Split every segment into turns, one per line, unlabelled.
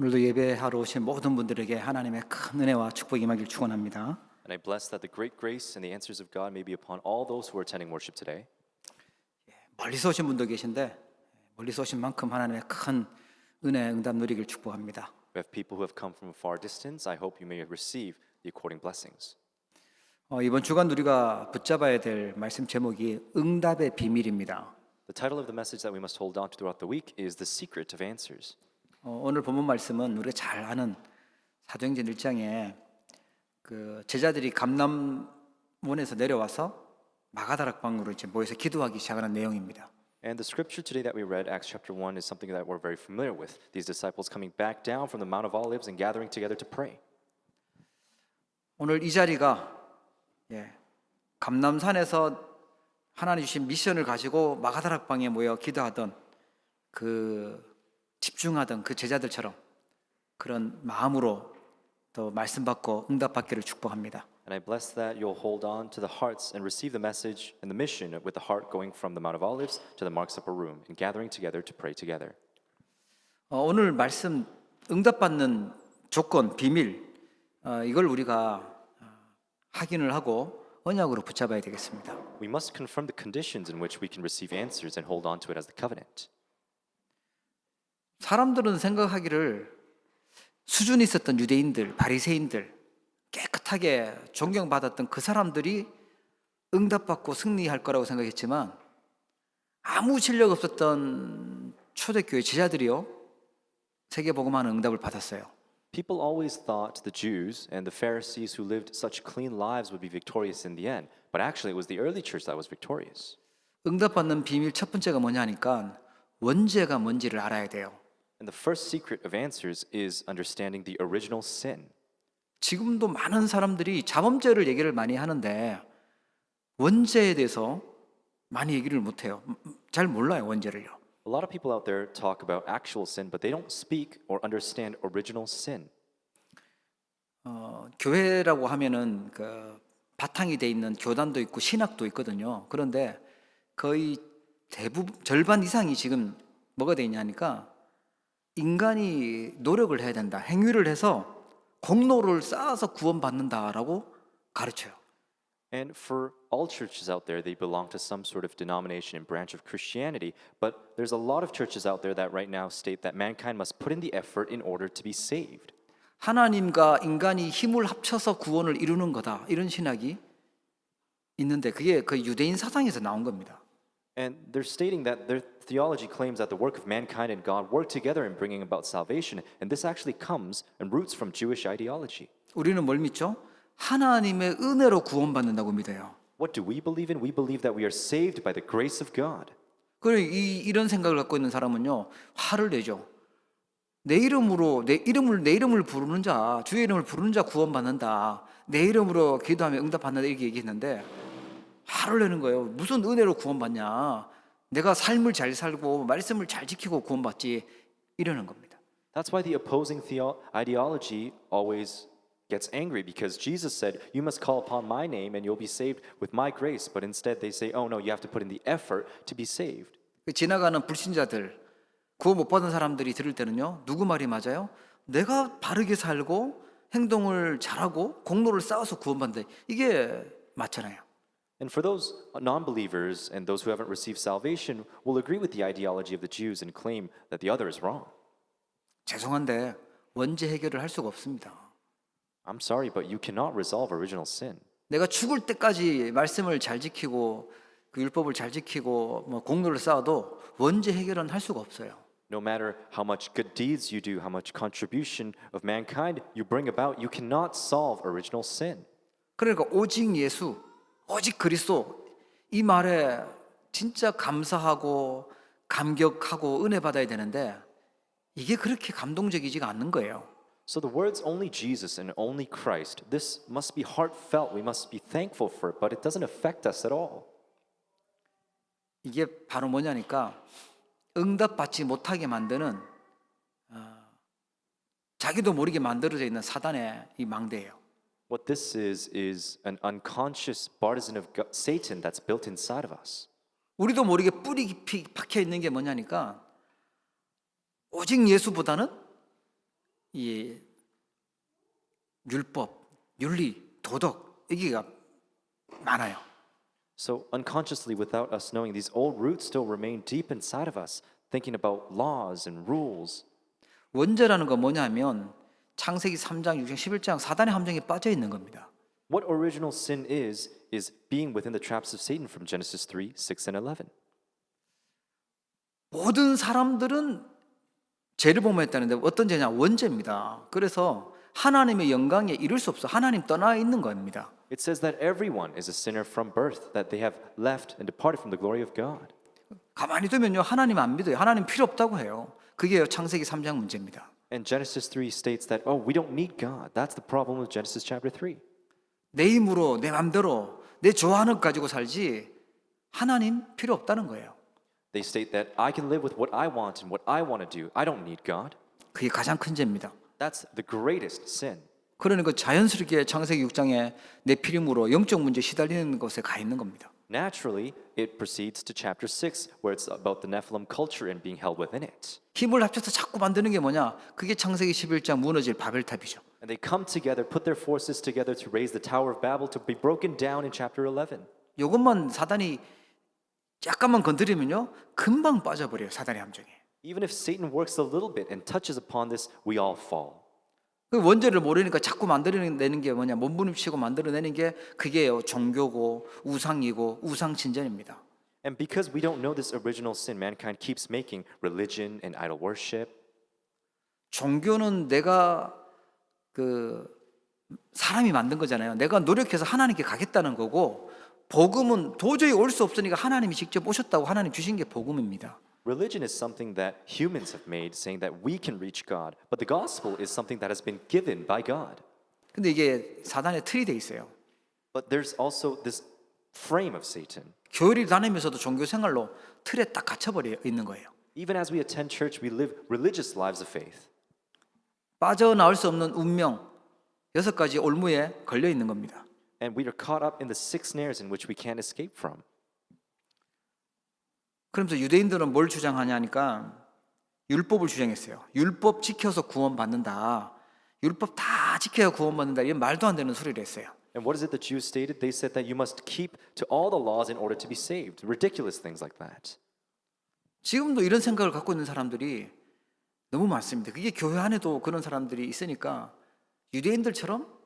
오늘도 예배하러 오신 모든 분들에게 하나님의 큰 은혜와 축복이 임하길 축원합니다.
And I bless that the great grace and the answers of God may be upon all those who are attending worship today.
멀리서 오신 분도 계신데 멀리서 오신 만큼 하나님의 큰 은혜 응답 누리길 축복합니다.
We have people who have come from a far distance. I hope you may receive the according blessings.
이번 주간 우리가 붙잡아야 될 말씀 제목이 응답의 비밀입니다.
The title of the message that we must hold on to throughout the week is The Secret of Answers.
오늘 본문 말씀은 우리가 잘 아는 사도행전 1장에 그 제자들이 감람원에서 내려와서 마가다락방으로 이제 모여서 기도하기 시작하는 내용입니다.
And the scripture today that we read, Acts chapter 1, is something that we're very familiar with. These disciples coming back down from the Mount of Olives and gathering together to pray.
오늘 이 자리가 감람산에서 하나님 주신 미션을 가지고 마가다락방에 모여 기도하던 집중하던 그 제자들처럼 그런 마음으로 또 말씀 받고 응답 받기를 축복합니다.
And I bless that you'll hold on to the hearts and receive the message and the mission with the heart going from the Mount of Olives to the Mark's Upper Room and gathering together to pray together.
오늘 말씀 응답 받는 조건, 비밀 이걸 우리가 확인을 하고 언약으로 붙잡아야 되겠습니다.
We must confirm the conditions in which we can receive answers and hold on to it as the covenant.
사람들은 생각하기를 수준이 있었던 유대인들, 바리새인들 깨끗하게 존경받았던 그 사람들이 응답받고 승리할 거라고 생각했지만 아무 실력 없었던 초대교회 제자들이요 세계복음하는 응답을 받았어요.
People always thought the Jews and the Pharisees who lived such clean lives would be victorious in the end, but actually it was the early church that was victorious.
응답받는 비밀 첫 번째가 뭐냐 하니까 원죄가 뭔지를 알아야 돼요.
And the first secret of answers is understanding the original sin.
지금도 많은 사람들이 자범죄를 얘기를 많이 하는데 원죄에 대해서 많이 얘기를 못 해요. 잘 몰라요, 원죄를요.
A lot of people out there talk about actual sin, but they don't speak or understand original sin.
교회라고 하면은 그 바탕이 돼 있는 교단도 있고 신학도 있거든요. 그런데 거의 대부분 절반 이상이 지금 뭐가 돼 있냐니까 인간이 노력을 해야 된다. 행위를 해서 공로를 쌓아서 구원받는다라고 가르쳐요.
And for all churches out there, they belong to some sort of denomination and branch of Christianity, but there's a lot of churches out there that right now state that mankind must put in the effort in order to be saved.
하나님과 인간이 힘을 합쳐서 구원을 이루는 거다. 이런 신학이 있는데 그게 그 유대인 사상에서 나온 겁니다.
And they're stating that their theology claims that the work of mankind and God work together in bringing about salvation, and this actually comes and roots from Jewish ideology.
우리는 뭘 믿죠? 하나님의 은혜로 구원받는다고 믿어요.
What do we believe in? We believe that we are saved by the grace of God.
이런 생각을 갖고 있는 사람은요 화를 내죠. 내 이름을 부르는 자, 주의 이름을 부르는 자 구원받는다. 내 이름으로 기도하면 응답받는다 이렇게 얘기했는데 화를 내는 거예요. 무슨 은혜로 구원받냐? 내가 삶을 잘 살고 말씀을 잘 지키고 구원받지 이러는 겁니다.
That's why the opposing ideology always gets angry, because Jesus said, "You must call upon my name and you'll be saved with my grace." But instead they say, "Oh no, you have to put in the effort to be saved."
지나가는 불신자들, 구원 못 받은 사람들이 들을 때는요, 누구 말이 맞아요? 내가 바르게 살고 행동을 잘하고 공로를 쌓아서 구원받는다. 이게 맞잖아요.
And for those non-believers and those who haven't received salvation will agree with the ideology of the Jews and claim that the other is wrong.
죄송한데 원죄 해결을 할 수가 없습니다.
I'm sorry, but you cannot resolve original sin.
내가 죽을 때까지 말씀을 잘 지키고 그 율법을 잘 지키고 뭐 공로를 쌓아도 원죄 해결은 할 수가 없어요.
No matter how much good deeds you do, how much contribution of mankind you bring about, you cannot solve original sin.
그러니까 오직 예수, 오직 그리스도 이 말에 진짜 감사하고 감격하고 은혜 받아야 되는데 이게 그렇게 감동적이지가 않는 거예요.
So the words only Jesus and only Christ, this must be heartfelt. We must be thankful for it, but it doesn't affect us at all.
이게 바로 뭐냐니까 응답받지 못하게 만드는 자기도 모르게 만들어져 있는 사단의 이 망대예요.
What this is an unconscious partisan of Satan that's built inside of us.
우리도 모르게 뿌리 깊이 박혀 있는 게 뭐냐니까 오직 예수보다는 이 율법, 윤리, 도덕 여기가 많아요.
So unconsciously, without us knowing, these old roots still remain deep inside of us, thinking about laws and rules.
원죄라는 건 뭐냐면 창세기 3장, 6장, 11장 사단의 함정에 빠져 있는 겁니다.
What original sin is being within the traps of Satan from Genesis 3, 6, and 11.
모든 사람들은 죄를 범했다는데 어떤 죄냐? 원죄입니다. 그래서 하나님의 영광에 이룰 수 없어. 하나님 떠나 있는 겁니다.
It says that everyone is a sinner from birth, that they have left and departed from the glory of God.
가만히 두면요, 하나님 안 믿어요. 하나님 필요 없다고 해요. 그게 창세기 3장 문제입니다.
And Genesis 3 states that, oh, we don't need God. That's the problem with Genesis chapter 3.
내 힘으로, 내 맘대로, 내 좋아하는 것 가지고 살지 하나님 필요 없다는 거예요.
They state that I can live with what I want and what I want to do. I don't need God.
그게 가장 큰 죄입니다.
That's the greatest sin.
그러니까 자연스럽게 창세기 6장에 내 필요로 영적 문제 시달리는 것에 가 있는 겁니다.
Naturally, it proceeds to chapter 6, where it's about the Nephilim culture and being held within it.
힘을 합쳐서 자꾸 만드는 게 뭐냐? 그게 창세기 11장 무너질 바벨탑이죠.
And they come together, put their forces together to raise the Tower of Babel to be broken down in chapter 11.
이것만 사단이 약간만 건드리면요, 금방 빠져버려요, 사단의 함정에.
Even if Satan works a little bit and touches upon this, we all fall.
그 원죄를 모르니까 자꾸 만들어내는 게 뭐냐? 몸부림치고 만들어내는 게 그게 종교고 우상이고 우상신전입니다.
And because we don't know this original sin, mankind keeps making religion and idol worship.
종교는 내가 사람이 만든 거잖아요. 내가 노력해서 하나님께 가겠다는 거고, 복음은 도저히 올 수 없으니까 하나님이 직접 오셨다고 하나님 주신 게 복음입니다.
Religion is something that humans have made, saying that we can reach God. But the gospel is something that has been given by God.
근데 이게 사단의 틀이 돼 있어요.
But there's also this frame of Satan.
교회를 다니면서도 종교 생활로 틀에 딱 갇혀버려 있는 거예요.
Even as we attend church, we live religious lives of faith.
빠져나올 수 없는 운명, 6가지 올무에 걸려 있는 겁니다.
And we are caught up in the 6 snares in which we can't escape from.
그러면서 유대인들은 뭘 주장하냐니까 율법을 주장했어요. 율법 지켜서 구원받는다. 율법 다 지켜야 구원받는다. 이런 말도 안 되는 소리를 했어요.
And what is it the Jews stated? They said that you must keep to all the laws in order to be saved. Ridiculous things like that.
지금도 이런 생각을 갖고 있는 사람들이 너무 많습니다. 그게 교회 안에도 그런 사람들이 있으니까 유대인들처럼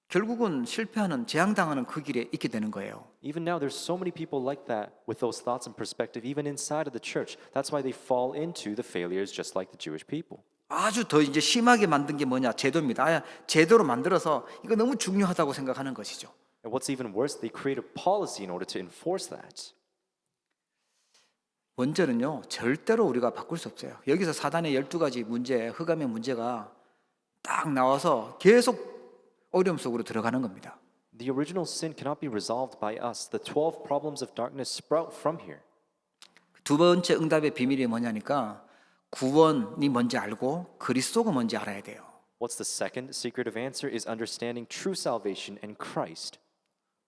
결국은 실패하는, 재앙당하는 그 길에 있게 되는 거예요.
Even now, there's so many people like that with those thoughts and perspective, even inside of the church. That's why they fall into the failures just like the Jewish people.
아주 더 이제 심하게 만든 게 뭐냐? 제도입니다. 제도로 만들어서 이거 너무 중요하다고 생각하는 것이죠.
And what's even worse, they create a policy in order to enforce that.
원죄는요, 절대로 우리가 바꿀 수 없어요. 여기서 사단의 12가지 문제, 흑암의 문제가 딱 나와서 계속 어려움 속으로 들어가는 겁니다.
The original sin cannot be resolved by us. The 12 problems of darkness sprout from here.
두 번째 응답의 비밀이 뭐냐니까 구원이 뭔지 알고 그리스도가 뭔지 알아야 돼요.
What's the second secretive answer is understanding true salvation and Christ.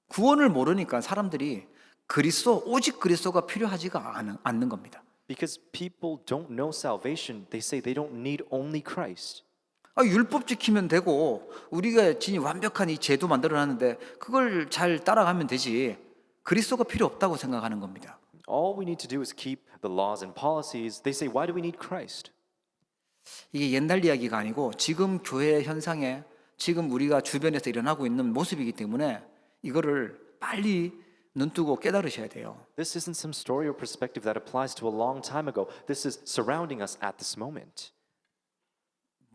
구원을 모르니까 사람들이 그리스도, 오직 그리스도가 필요하지가 않는 겁니다.
Because people don't know salvation, they say they don't need only Christ.
율법 지키면 되고 우리가 지니 완벽한 이 제도 만들어놨는데 그걸 잘 따라가면 되지 그리스도가 필요 없다고 생각하는 겁니다.
All we need to do is keep the laws and policies. They say, why do we need Christ?
이게 옛날 이야기가 아니고 지금 교회 현상에 지금 우리가 주변에서 일어나고 있는 모습이기 때문에 이거를 빨리 눈뜨고 깨달으셔야 돼요.
This isn't some story or perspective that applies to a long time ago. This is surrounding us at this moment.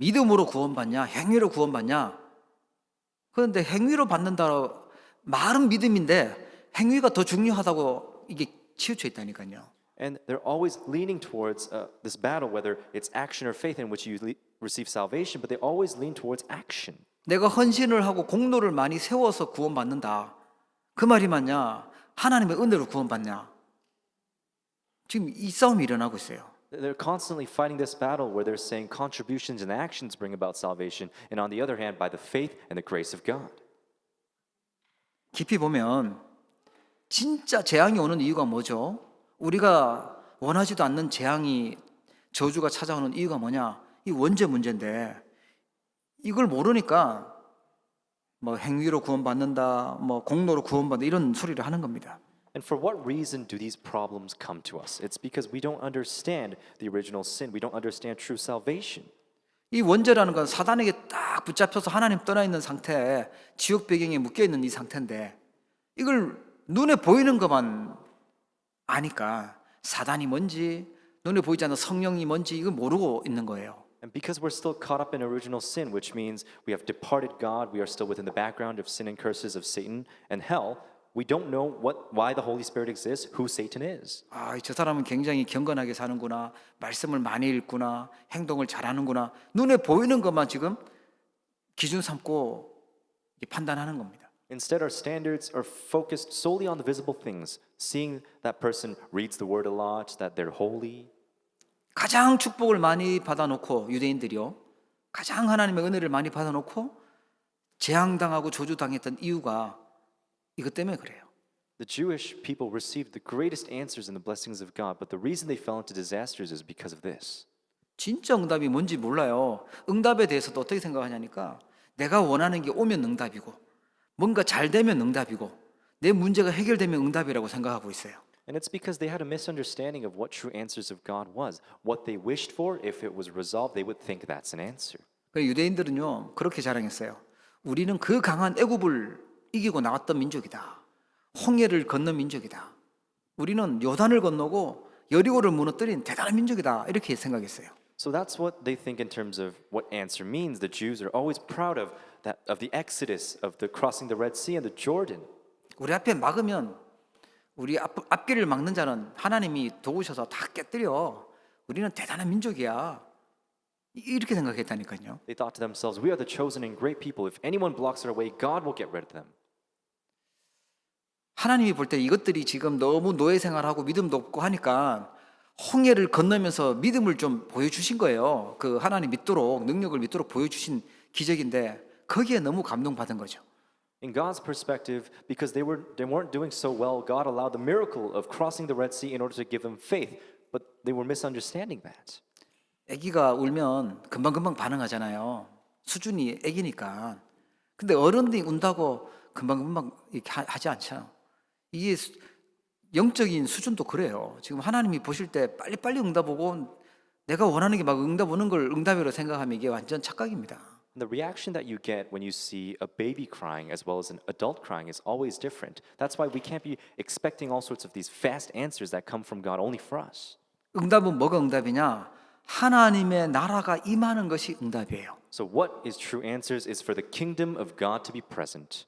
믿음으로 구원받냐? 행위로 구원받냐? 그런데 행위로 받는다 말은 믿음인데 행위가 더 중요하다고 이게 치우쳐 있다니까요.
And they're always leaning towards this battle, whether it's action or faith in which you receive salvation, but they always lean towards action.
내가 헌신을 하고 공로를 많이 세워서 구원받는다. 그 말이 맞냐? 하나님의 은혜로 구원받냐? 지금 이 싸움이 일어나고 있어요.
They're constantly fighting this battle where they're saying contributions and actions bring about salvation, and on the other hand, by the faith and the grace of God.
깊이 보면 진짜 재앙이 오는 이유가 뭐죠? 우리가 원하지도 않는 재앙이 저주가 찾아오는 이유가 뭐냐? 이 원죄 문제인데 이걸 모르니까 뭐 행위로 구원받는다, 뭐 공로로 구원받는다 이런 소리를 하는 겁니다.
And for what reason do these problems come to us? It's because we don't understand the original sin. We don't understand true salvation.
이 원죄라는 건 사단에게 딱 붙잡혀서 하나님 떠나 있는 상태에 지옥 배경에 묶여 있는 이 상태인데 이걸 눈에 보이는 것만 아니까 사단이 뭔지 눈에 보이지 않는 성령이 뭔지 이걸 모르고 있는 거예요.
And because we're still caught up in original sin, which means we have departed God, we are still within the background of sin and curses of Satan and hell, we don't know why the Holy Spirit exists, who Satan is.
저 사람은 굉장히 경건하게 사는구나, 말씀을 많이 읽구나, 행동을 잘하는구나. 눈에 보이는 것만 지금 기준 삼고 판단하는 겁니다.
Instead, our standards are focused solely on the visible things, seeing that person reads the word a lot, that they're holy.
가장 축복을 많이 받아놓고 유대인들이요, 가장 하나님의 은혜를 많이 받아놓고 재앙당하고 저주당했던 이유가 이것 때문에 그래요.
The Jewish people received the greatest answers in the blessings of God, but the reason they fell into disasters is because of this.
진짜 응답이 뭔지 몰라요. 응답에 대해서도 어떻게 생각하냐니까 내가 원하는 게 오면 응답이고 뭔가 잘 되면 응답이고 내 문제가 해결되면 응답이라고 생각하고 있어요.
And it's because they had a misunderstanding of what true answers of God was. What they wished for, if it was resolved, they would think that's an answer.
유대인들은요 그렇게 자랑했어요. 우리는 그 강한 애굽을 이기고 나왔던 민족이다. 홍해를 건넌 민족이다. 우리는 요단을 건너고 여리고를 무너뜨린 대단한 민족이다. 이렇게 생각했어요.
So that's what they think in terms of what answer means. The Jews are always proud of that, of the Exodus, of the crossing the Red Sea and the Jordan.
우리 앞에 막으면 우리 앞길을 막는 자는 하나님이 도우셔서 다 깨뜨려. 우리는 대단한 민족이야. 이렇게 생각했다니까요.
They thought to themselves, we are the chosen and great people. If anyone blocks our way, God will get rid of them.
하나님이 볼 때 이것들이 지금 너무 노예 생활하고 믿음도 없고 하니까 홍해를 건너면서 믿음을 좀 보여주신 거예요. 그 하나님 믿도록 능력을 믿도록 보여주신 기적인데 거기에 너무 감동받은 거죠.
In God's perspective, because they weren't doing so well, God allowed the miracle of crossing the Red Sea in order to give them faith. But they were misunderstanding that.
아기가 울면 금방금방 반응하잖아요. 수준이 아기니까. 근데 어른들이 운다고 금방금방 이렇게 하지 않죠. 이게 영적인 수준도 그래요. 지금 하나님이 보실 때 빨리빨리 응답 오고 내가 원하는 게 막 응답 오는 걸 응답이라고 생각하면 이게 완전 착각입니다.
And the reaction that you get when you see a baby crying as well as an adult crying is always different. That's why we can't be expecting all sorts of these fast answers that come from God only for us.
응답은 뭐가 응답이냐? 하나님의 나라가 임하는 것이 응답이에요.
So what is true answers is for the kingdom of God to be present.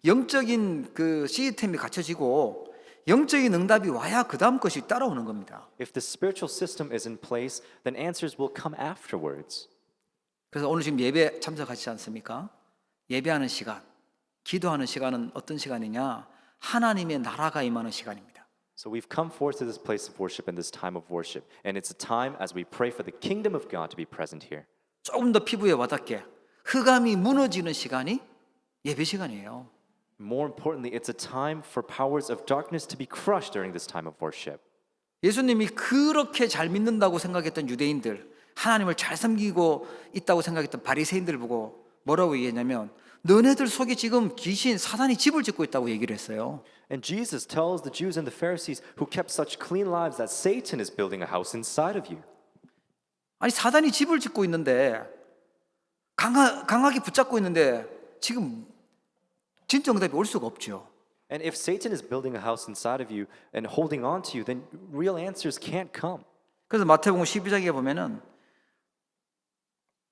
영적인 그 시스템이 갖춰지고 영적인 응답이 와야 그 다음 것이 따라오는 겁니다.
If the spiritual system is in place, then answers will come afterwards.
그래서 오늘 지금 예배 참석하시지 않습니까? 예배하는 시간, 기도하는 시간은 어떤 시간이냐? 하나님의 나라가 임하는 시간입니다.
So we've come forth to this place of worship in this time of worship, and it's a time as we pray for the kingdom of God to be present here.
조금 더 피부에 와닿게 흑암이 무너지는 시간이 예배 시간이에요.
More importantly, it's a time for powers of darkness to be crushed during this time of worship.
예수님이 그렇게 잘 믿는다고 생각했던 유대인들, 하나님을 잘 섬기고 있다고 생각했던 바리새인들 보고 뭐라고 얘기했냐면 너네들 속에 지금 귀신, 사단이 집을 짓고 있다고 얘기를 했어요.
And Jesus tells the Jews and the Pharisees who kept such clean lives that Satan is building a house inside of you.
아니 사단이 집을 짓고 있는데 강하게 붙잡고 있는데 지금 진짜 응답이 올 수가 없죠.
And if Satan is building a house inside of you and holding on to you, then real answers can't come.
그래서 마태복음 12장에 보면은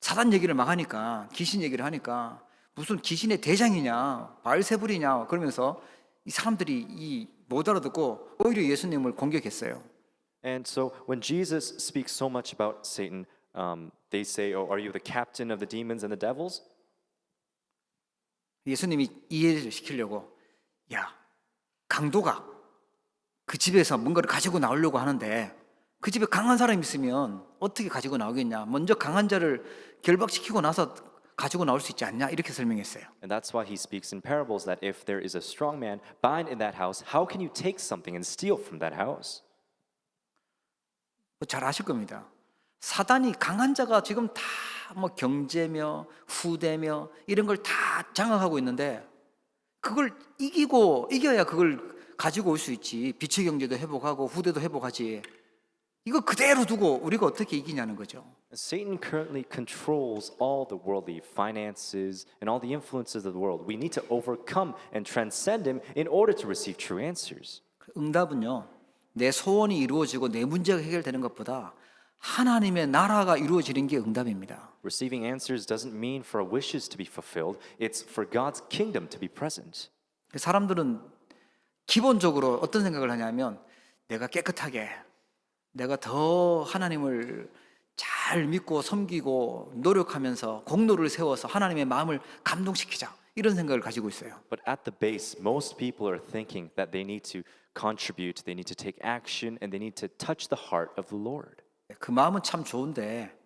사단 얘기를 막 하니까 귀신 얘기를 하니까 무슨 귀신의 대장이냐 바알세불이냐 그러면서 이 사람들이 못 알아듣고 오히려 예수님을 공격했어요.
And so when Jesus speaks so much about Satan, they say, "Oh, are you the captain of the demons and the devils?"
예수님이 이해를 시키려고 야 강도가 그 집에서 뭔가를 가지고 나오려고 하는데 그 집에 강한 사람이 있으면 어떻게 가지고 나오겠냐? 먼저 강한 자를 결박시키고 나서 가지고 나올 수 있지 않냐? 이렇게 설명했어요.
And that's why he speaks in parables that if there is a strong man bind in that house, how can you take something and steal from that house?
잘 아실 겁니다. 사단이 강한 자가 지금 다 뭐 경제며 후대며 이런 걸 다 장악하고 있는데 그걸 이겨야 그걸 가지고 올 수 있지. 빛의 경제도 회복하고 후대도 회복하지. 이거 그대로 두고 우리가 어떻게 이기냐는 거죠.
Satan currently controls all the worldly finances and all the influences of the world. We need to overcome and transcend him in order to receive true answers.
응답은요, 내 소원이 이루어지고 내 문제가 해결되는 것보다 하나님의 나라가 이루어지는 게 응답입니다.
Receiving answers doesn't mean for our wishes to be fulfilled, it's for God's kingdom to be present.
사람들은 기본적으로 어떤 생각을 하냐면 내가 깨끗하게, 내가 더 하나님을 잘 믿고 섬기고 노력하면서 공로를 세워서 하나님의 마음을 감동시키자, 이런 생각을 가지고 있어요.
But at the base, most people are thinking that they need to contribute, they need to take action, and they need to touch the heart of the Lord.
그 마음은 참 좋은데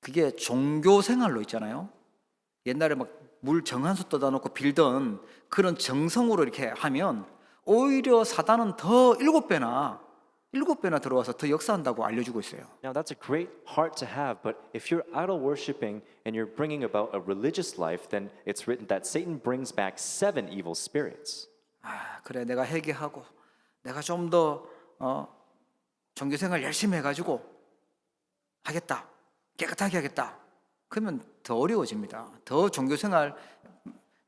그게 종교 생활로 있잖아요. 옛날에 막 물 정한수 떠다 놓고 빌던 그런 정성으로 이렇게 하면 오히려 사단은 더 7배나 들어와서 더 역사한다고 알려주고 있어요.
Now that's a great heart to have, but if you're idol worshiping and you're bringing about a religious life, then it's written that Satan brings back 7 evil spirits.
아, 그래 내가 회개하고 내가 좀 더 종교 생활 열심히 해가지고 하겠다, 깨끗하게 하겠다. 그러면 더 어려워집니다. 더 종교 생활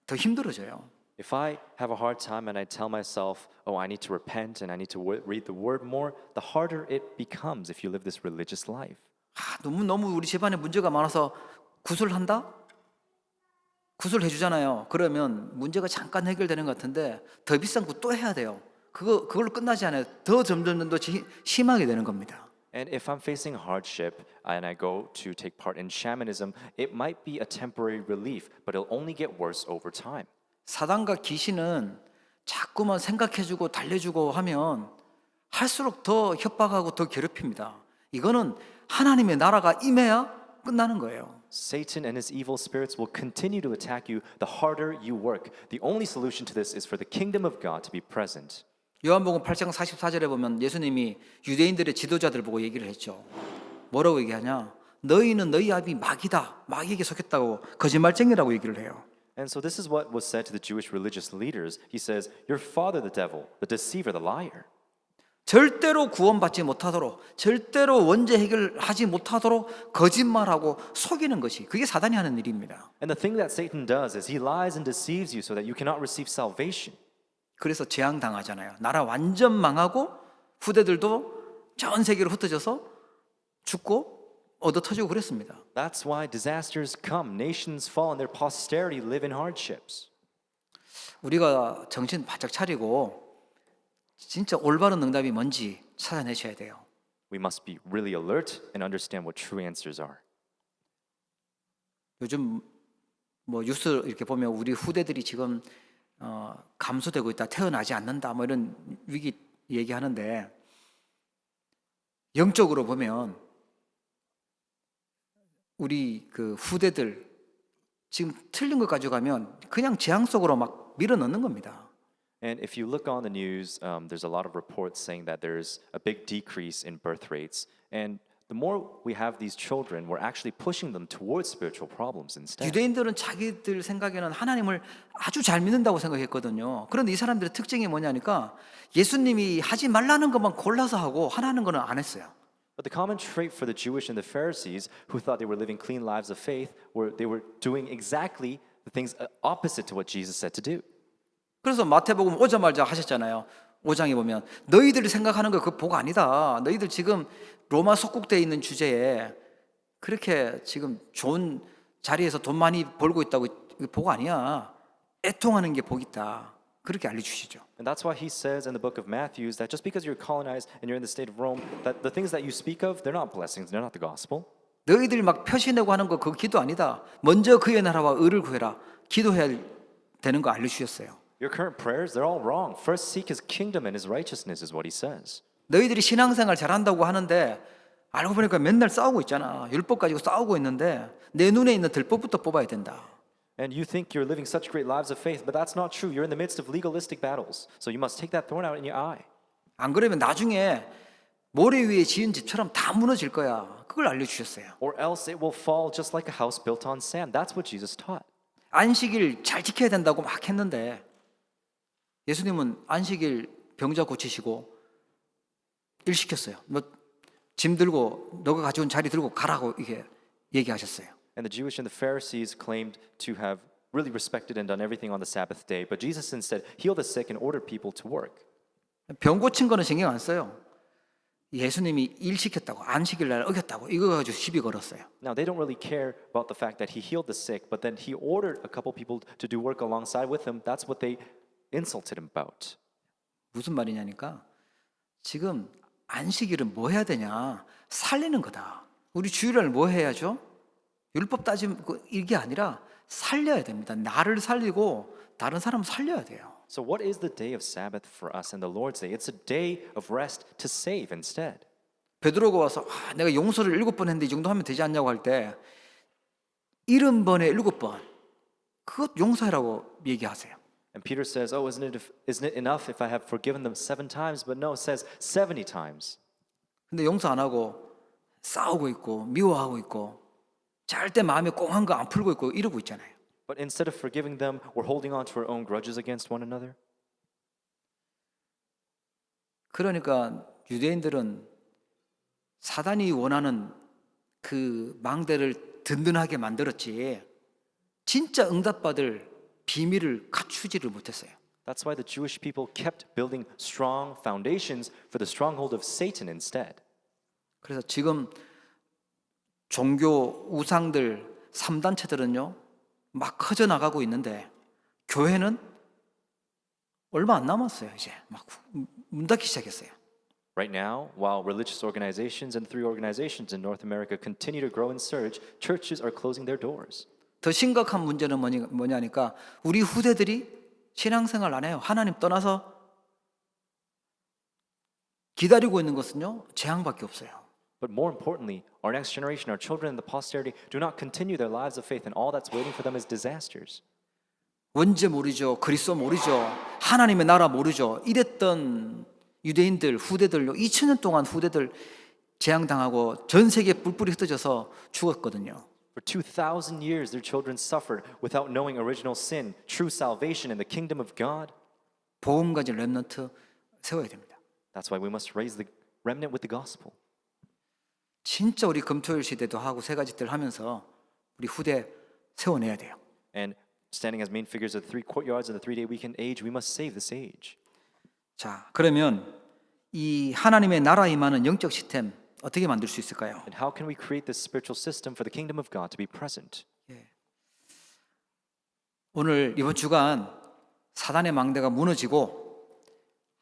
더 힘들어져요.
If I have a hard time and I tell myself, oh, I need to repent and I need to read the word more, the harder it becomes if you live this religious life.
너무 우리 집안에 문제가 많아서 구술한다? 구술해 주잖아요. 그러면 문제가 잠깐 해결되는 것 같은데 더 비싼 거 또 해야 돼요. 그걸로 끝나지 않아요. 더 점점 더 심하게 되는 겁니다.
And if I'm facing hardship and I go to take part in shamanism, it might be a temporary relief, but it'll only get worse over time.
사단과 귀신은 자꾸만 생각해주고 달래주고 하면 할수록 더 협박하고 더 괴롭힙니다. 이거는 하나님의 나라가 임해야 끝나는 거예요.
Satan and his evil spirits will continue to attack you the harder you work. The only solution to this is for the kingdom of God to be present.
요한복음 8장 44절에 보면 예수님이 유대인들의 지도자들 보고 얘기를 했죠. 뭐라고 얘기하냐? 너희는 너희 아비 마귀다. 마귀에게 속했다고 거짓말쟁이라고 얘기를 해요.
And so this is what was said to the Jewish religious leaders. He says, your father the devil, the deceiver, the liar.
절대로 구원받지 못하도록, 절대로 원죄 해결하지 못하도록 거짓말하고 속이는 것이 그게 사단이 하는 일입니다.
And the thing that Satan does is he lies and deceives you so that you cannot receive salvation.
그래서 재앙당하잖아요. 나라 완전 망하고 후대들도 전 세계로 흩어져서 죽고 얻어 터지고 그랬습니다.
That's why disasters come. Nations fall and their posterity live in hardships.
우리가 정신 바짝 차리고 진짜 올바른 응답이 뭔지 찾아내셔야 돼요.
We must be really alert and understand what true answers are.
요즘 뭐 뉴스 이렇게 보면 우리 후대들이 지금 감소되고 있다, 태어나지 않는다, 뭐 이런 위기 얘기하는데 영적으로 보면 우리 그 후대들 지금 틀린 것 가져가면 그냥 재앙 속으로 막 밀어넣는 겁니다.
And if you look on the news, there's a lot of reports saying that there's a big decrease in birth rates. And the more we have these children, we're actually pushing them towards spiritual problems instead.
유대인들은 자기들 생각에는 하나님을 아주 잘 믿는다고 생각했거든요. 그런데 이 사람들의 특징이 뭐냐니까 예수님이 하지 말라는 것만 골라서 하고 하라는 거는 안 했어요.
But the common trait for the Jewish and the Pharisees, who thought they were living clean lives of faith, were they were doing exactly the things opposite to what Jesus said to do.
그래서 마태복음 오자마자 하셨잖아요. 5장에 보면 너희들이 생각하는 거 그 복 아니다. 너희들 지금 로마 속국대에 있는 주제에 그렇게 지금 좋은 자리에서 돈 많이 벌고 있다고 복 아니야. 애통하는 게 복 있다. 그렇게 알려주시죠.
And that's why he says in the book of Matthew that just because you're colonized and you're in the state of Rome, that the things that you speak of, they're not blessings, they're not the gospel.
너희들 막 표시내고 하는 거 그거 기도 아니다. 먼저 그의 나라와 의를 구해라. 기도해야 되는 거 알려주셨어요.
Your current prayers, they're all wrong. First seek his kingdom and his righteousness is what he says.
너희들이 신앙생활 잘한다고 하는데 알고 보니까 맨날 싸우고 있잖아. 율법 가지고 싸우고 있는데 내 눈에 있는 들법부터 뽑아야 된다.
And you think you're living such great lives of faith, but that's not true. You're in the midst of legalistic battles. So you must take that thorn out in your eye.
안 그러면 나중에 모래 위에 지은 집처럼 다 무너질 거야. 그걸 알려주셨어요.
or else it will fall just like a house built on sand. That's what Jesus taught.
안식일 잘 지켜야 된다고 막 했는데 예수님은 안식일 병자 고치시고 일 시켰어요. 뭐 짐 들고 너가 가져온 자리 들고 가라고 이게 얘기하셨어요.
And the Jewish and the Pharisees claimed to have really respected and done everything on the Sabbath day, but Jesus instead healed the sick and ordered people to work.
병 고친 거는 신경 안 써요. 예수님이 일 시켰다고 안식일 날 어겼다고 이거 가지고 시비 걸었어요.
Now, they don't really care about the fact that he healed the sick, but then he ordered a couple people to do work alongside with him. That's what they insulted him about.
무슨 말이냐니까 지금 안식일은 뭐 해야 되냐? 살리는 거다. 우리 주일날 뭐 해야죠? 율법 따지면 이게 아니라 살려야 됩니다. 나를 살리고 다른 사람 살려야 돼요.
So what is the day of Sabbath for us and the Lord's Day? It's a day of rest to save instead.
베드로가 와서 내가 용서를 7번 했는데 이 정도 하면 되지 않냐고 할 때 70번에 7번 그것 용서하라고 얘기하세요.
And Peter says, "Oh, isn't it enough if I have forgiven them 7 times?" But no, it says 70 times.
근데 용서 안 하고 싸우고 있고 미워하고 있고 잘 때 마음에 꽁한 거 안 풀고 있고 이러고 있잖아요.
But instead of forgiving them, we're holding on to our own grudges against one another.
그러니까 유대인들은 사단이 원하는 그 망대를 든든하게 만들었지 진짜 응답받을 비밀을 갖추지를 못했어요.
That's why the Jewish people kept building strong foundations for the stronghold of Satan instead.
그래서 지금 종교 우상들 3단체들은요 막 커져 나가고 있는데 교회는 얼마 안 남았어요. 이제 막 문 닫기 시작했어요.
Right now, while religious organizations and 3 organizations in North America continue to grow and surge, churches are closing their doors.
더 심각한 문제는 뭐냐니까 우리 후대들이 신앙생활 안 해요. 하나님 떠나서 기다리고 있는 것은요 재앙밖에 없어요.
But more importantly, our next generation, our children and the posterity do not continue their lives of faith, and all that's waiting for them is disasters.
원죄 모르죠. 그리스도 모르죠. 하나님의 나라 모르죠. 이랬던 유대인들 후대들요 2000년 동안 후대들 재앙당하고 전 세계 뿔뿔이 흩어져서 죽었거든요.
For 2,000 years, their children suffered without knowing original sin, true salvation, and the kingdom of God.
복음 가진 렘넌트 세워야 됩니다.
That's why we must raise the remnant with the gospel.
진짜 우리 금토일 시대도 하고 세 가지들 하면서 우리 후대 세워내야 돼요.
And standing as main figures of the 3 courtyards and the 3-day weekend age, we must save this age.
자, 그러면 이 하나님의 나라 임하는 영적 시스템 어떻게 만들 수 있을까요?
And how can we create this spiritual system for the kingdom of God to be present?
오늘 이번 주간 사단의 망대가 무너지고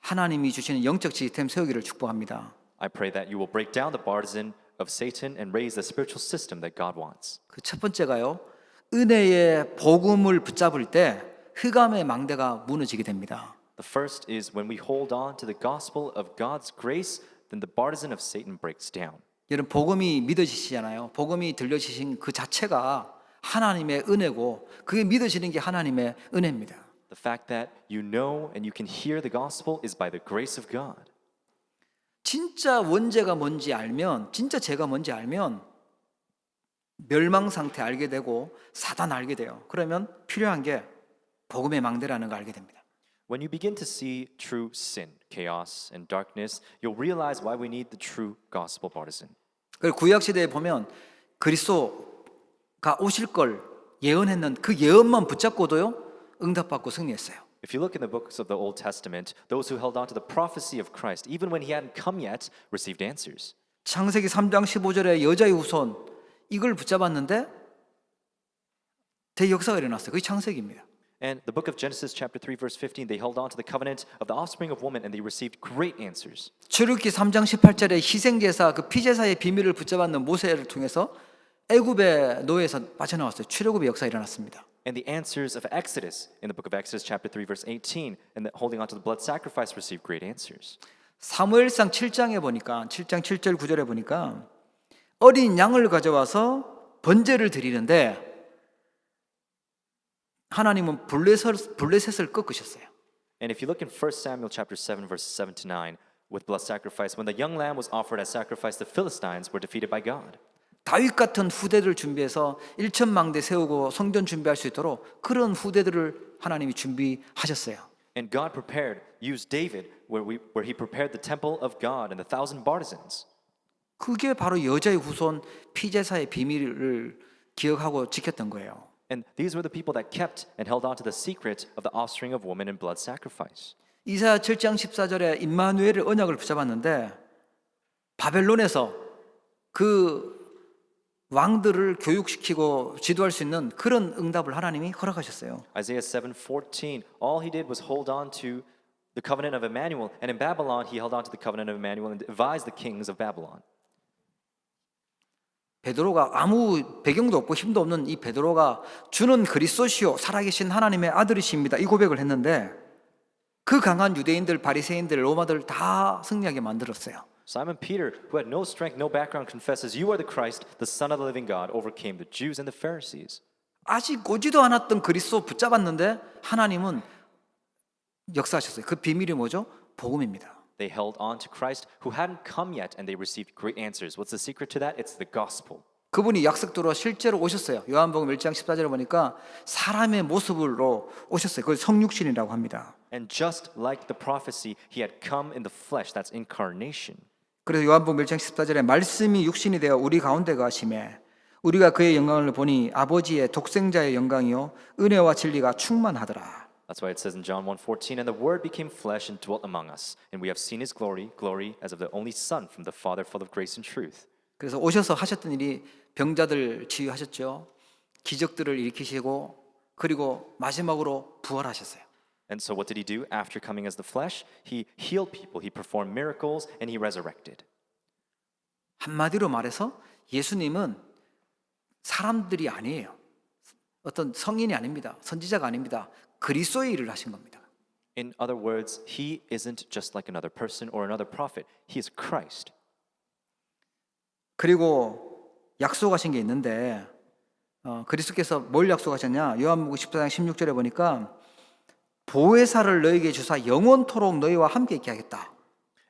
하나님이 주시는 영적 시스템 세우기를 축복합니다.
I pray that you will break down the partisan of Satan and raise the spiritual system that God wants.
그 첫 번째가요. 은혜의 복음을 붙잡을 때 흑암의 망대가 무너지게 됩니다.
The first is when we hold on to the gospel of God's grace, then the partisan of Satan breaks down.
여러분 복음이 믿어지시잖아요. 복음이 들려지신 그 자체가 하나님의 은혜고 그게 믿어지는 게 하나님의 은혜입니다.
The fact that you know and you can hear the gospel is by the grace of God.
진짜 원죄가 뭔지 알면 진짜 죄가 뭔지 알면 멸망 상태 알게 되고 사단 알게 돼요. 그러면 필요한 게 복음의 망대라는 걸 알게 됩니다.
When you begin to see true sin, chaos, and darkness, you'll realize why we need the true gospel partisan.
그리고 구약 시대에 보면 그리스도가 오실 걸 예언했는 그 예언만 붙잡고도요 응답받고 승리했어요.
If you look in the books of the Old Testament, those who held on to the prophecy of Christ, even when he hadn't come yet, received answers.
창세기 3장 15절에 여자의 후손 이걸 붙잡았는데 대역사가 일어났어요. 그게 창세기입니다.
And the book of Genesis chapter 3 verse 15, they held on to the covenant of the offspring of woman and they received great answers.
출애굽기 3장 18절에 희생제사 그 피제사의 비밀을 붙잡았는 모세를 통해서 애굽의 노예에서 빠져나왔어요. 출애굽의 역사가 일어났습니다.
And the answers of Exodus in the book of Exodus chapter 3 verse 18 and holding on to the blood sacrifice received great answers.
사무엘상 7장에 보니까 7장 7절 9절에 보니까 어린 양을 가져와서 번제를 드리는데 하나님은 블레셋을 꺾으셨어요.
And if you look in 1 Samuel chapter 7 verses 7 to 9, with blood sacrifice. When the young lamb was offered as sacrifice, the Philistines were defeated by God.
다윗 같은 후대들 준비해서 일천망대 세우고 성전 준비할 수 있도록 그런 후대들을 하나님이 준비하셨어요.
And God used David, where he prepared the temple of God and the 1,000 partisans.
그게 바로 여자의 후손 피제사의 비밀을 기억하고 지켰던 거예요.
And these were the people that kept and held on to the secret of the offspring of woman and blood sacrifice.
이사야 7장 14절에 임마누엘의 언약을 붙잡았는데 바벨론에서 그 왕들을 교육시키고 지도할 수 있는 그런 응답을 하나님이 허락하셨어요.
Isaiah 7:14, all he did was hold on to the covenant of Emmanuel, and in Babylon he held on to the covenant of Emmanuel and advised the kings of Babylon.
베드로가 아무 배경도 없고 힘도 없는 이 베드로가 주는 그리스도시요 살아계신 하나님의 아들이십니다. 이 고백을 했는데 그 강한 유대인들, 바리새인들, 로마들 다 승리하게 만들었어요.
Simon Peter, who had no strength, no background, confesses, "You are the Christ, the Son of the living God," overcame the Jews and the Pharisees.
아직 오지도 않았던 그리스도 붙잡았는데 하나님은 역사하셨어요. 그 비밀이 뭐죠? 복음입니다.
They held on to Christ, who hadn't come yet, and they received great answers. What's the secret to that? It's the gospel.
그분이 약속대로 실제로 오셨어요. 요한복음 1장 14절에 보니까 사람의 모습으로 오셨어요. 그걸 성육신이라고 합니다.
And just like the prophecy, he had come in the flesh. That's incarnation.
그래서 요한복음 1장 14절에 말씀이 육신이 되어 우리 가운데 가심에 우리가 그의 영광을 보니 아버지의 독생자의 영광이요 은혜와 진리가 충만하더라.
That's why it says in John 1:14, and the word became flesh and dwelt among us, and we have seen his glory as of the only Son from the Father, full of grace and truth.
그래서 오셔서 하셨던 일이 병자들 치유하셨죠. 기적들을 일으키시고 그리고 마지막으로 부활하셨어요.
And so what did he do after coming as the flesh? He healed people, he performed miracles, and he resurrected.
한마디로 말해서 예수님은 사람들이 아니에요. 어떤 성인이 아닙니다. 선지자가 아닙니다. 그리스도의 일을 하신 겁니다.
In other words, he isn't just like another person or another prophet. He is Christ.
그리고 약속하신 게 있는데 그리스도께서 뭘 약속하셨냐? 요한복음 14장 16절에 보니까 보혜사를 너에게 주사 영원토록 너희와 함께 있게 하겠다.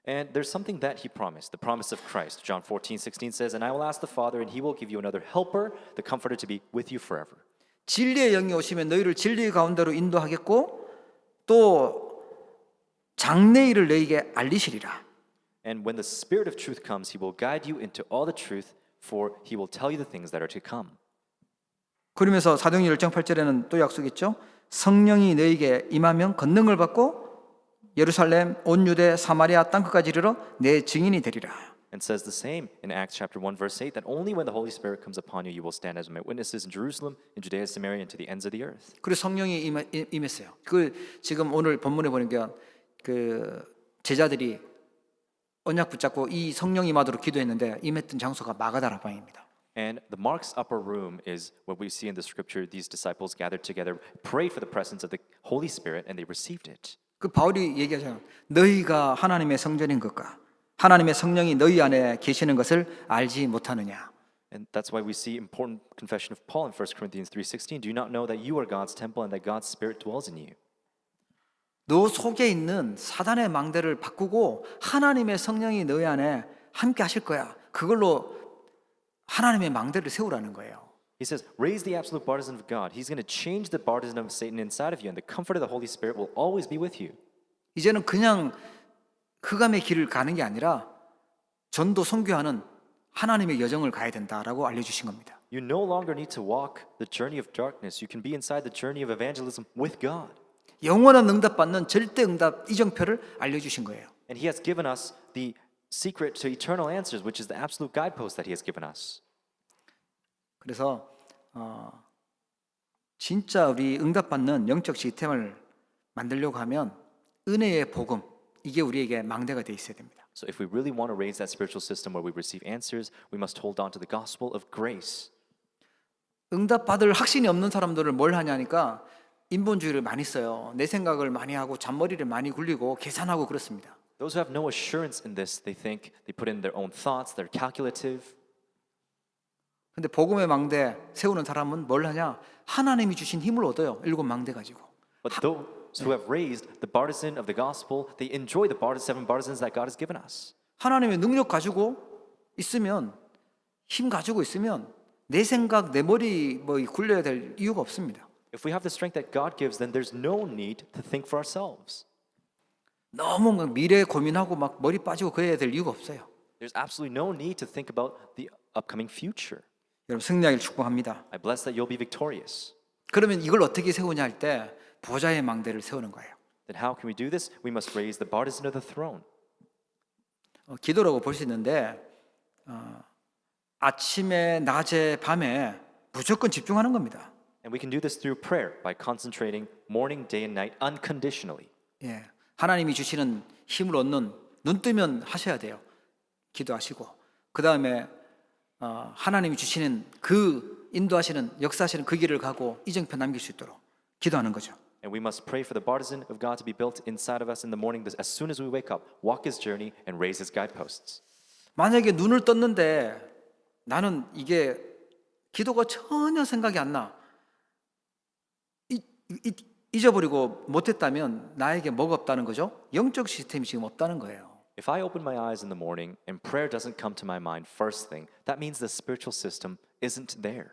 And there's something that he promised, the promise of Christ. John 14:16 says, and I will ask the Father, and he will give you another helper, the comforter, to be with you forever.
진리의 영이 오시면 너희를 진리 가운데로 인도하겠고 또 장래일을 너희에게 알리시리라.
And when the Spirit of truth comes, he will guide you into all the truth, for he will tell you the things that are to come.
그러면서 사도행전 1장 8절에는 또 약속했죠. 성령이 너희에게 임하면 권능을 받고 예루살렘, 온 유대, 사마리아 땅끝까지 이르러 내 증인이 되리라.
And says the same in Acts chapter 1 verse 8 that only when the Holy Spirit comes upon you, you will stand as my witnesses in Jerusalem, in Judea, Samaria, and to the ends of the earth.
그리고 성령이 임했어요. 그 지금 오늘 본문에 보니까 그 제자들이 언약 붙잡고 이 성령 임하도록 기도했는데 임했던 장소가 마가다라방입니다.
And the Mark's upper room is what we see in the scripture. These disciples gathered together, prayed for the presence of the Holy Spirit, and they received it.
그 바울이 얘기하잖아요. 너희가 하나님의 성전인 것과 하나님의 성령이 너희 안에 계시는 것을 알지 못하느냐.
And that's why we see important confession of Paul in 1 Corinthians 3:16. Do you not know that you are God's temple and that God's Spirit dwells in you?
너 속에 있는 사단의 망대를 바꾸고 하나님의 성령이 너희 안에 함께 하실 거야. 그걸로 하나님의 망대를 세우라는 거예요.
He says, raise the absolute partisan of God. He's going to change the partisan of Satan inside of you, and the comfort of the Holy Spirit will always be with you.
이제는 그냥 흑암의 길을 가는 게 아니라 전도 선교하는 하나님의 여정을 가야 된다라고 알려주신 겁니다.
You no longer need to walk the journey of darkness. You can be inside the journey of evangelism with God.
영원한 응답받는 절대 응답 이정표를 알려주신 거예요.
And He has given us the secret to eternal answers, which is the absolute guidepost that He has given us.
그래서 진짜 우리 응답받는 영적 시스템을 만들려고 하면 은혜의 복음 이게 우리에게 망대가 돼 있어야 됩니다.
So if we really want to raise that spiritual system where we receive answers, we must hold on to the gospel of grace.
응답받을 확신이 없는 사람들을 뭘 하냐니까 인본주의를 많이 써요. 내 생각을 많이 하고 잔머리를 많이 굴리고 계산하고 그렇습니다.
Those who have no assurance in this, they think they put in their own thoughts, they're calculative.
근데 복음의 망대 세우는 사람은 뭘 하냐? 하나님이 주신 힘을 얻어요. 일곱 망대 가지고.
who have raised the partisan of the gospel, they enjoy the seven partisans that God has given us.
하나님의 능력 가지고 있으면, 힘 가지고 있으면 내 생각, 내 머리 뭐 굴려야 될 이유가 없습니다.
If we have the strength that God gives, then there's no need to think for ourselves.
너무 막 미래 고민하고 막 머리 빠지고 그래야 될 이유가 없어요.
There's absolutely no need to think about the upcoming future.
여러분 승리하길 축복합니다.
I bless that you'll be victorious.
그러면 이걸 어떻게 세우냐 할 때 보좌의 망대를 세우는 거예요.
Then how can we do this? We must raise the partisan of the throne.
기도라고 볼 수 있는데 아침에, 낮에, 밤에 무조건 집중하는 겁니다.
And we can do this through prayer by concentrating morning, day, and night unconditionally.
예, 하나님이 주시는 힘을 얻는 눈 뜨면 하셔야 돼요. 기도하시고 그 다음에 하나님이 주시는 그 인도하시는 역사하시는 그 길을 가고 이정표 남길 수 있도록 기도하는 거죠.
And we must pray for the partisan of God to be built inside of us in the morning as soon as we wake up, walk his journey and raise his guideposts.
만약에 눈을 떴는데 나는 이게 기도가 전혀 생각이 안 나. 잊어버리고 못했다면 나에게 뭐가 없다는 거죠? 영적 시스템이 지금 없다는 거예요.
If I open my eyes in the morning and prayer doesn't come to my mind first thing, that means the spiritual system isn't there.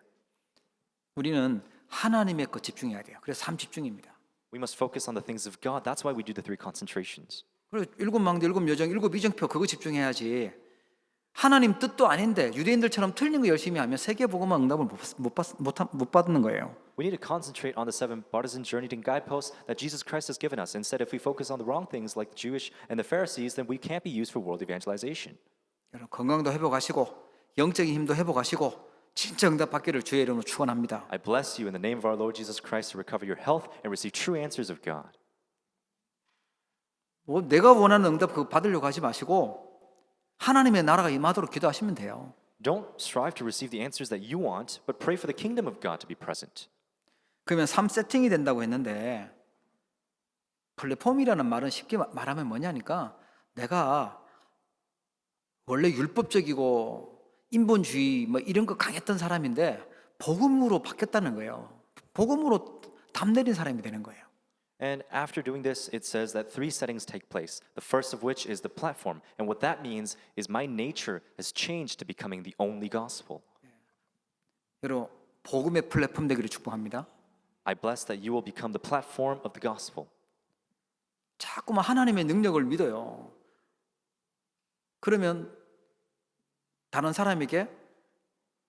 우리는 하나님의 것 집중해야 돼요. 그래서 3집중입니다.
We must focus on the things of God. That's why we do the 3 concentrations.
그리고 7망대, 7요정, 7이정표 그거 집중해야지. 하나님 뜻도 아닌데 유대인들처럼 틀린 거 열심히 하면 세계복음화 응답을 못 받는 거예요.
We need to concentrate on the 7 partisan journey and guideposts that Jesus Christ has given us. Instead, if we focus on the wrong things like the Jewish and the Pharisees, then we can't be used for world evangelization.
여러분 건강도 회복하시고 영적인 힘도 회복하시고 진짜 응답 받기를 주의 이름으로 축원합니다.
I bless you in the name of our Lord Jesus Christ to recover your health and receive true answers of God.
뭐 내가 원하는 응답 그거 받으려고 하지 마시고 하나님의 나라가 임하도록 기도하시면 돼요.
Don't strive to receive the answers that you want, but pray for the kingdom of God to be present.
그러면 3세팅이 된다고 했는데 플랫폼이라는 말은 쉽게 말하면 뭐냐니까 내가 원래 율법적이고 인본주의 뭐 이런 거 강했던 사람인데 복음으로 바뀌었다는 거예요. 복음으로 담 내린 사람이 되는 거예요.
And after doing this, it says that 3 settings take place. The first of which is the platform. And what that means is my nature has changed to becoming the only gospel.
여러분 복음의 플랫폼 되기를 축복합니다.
I bless that you will become the platform of the gospel.
자꾸만 하나님의 능력을 믿어요. 그러면 다른 사람에게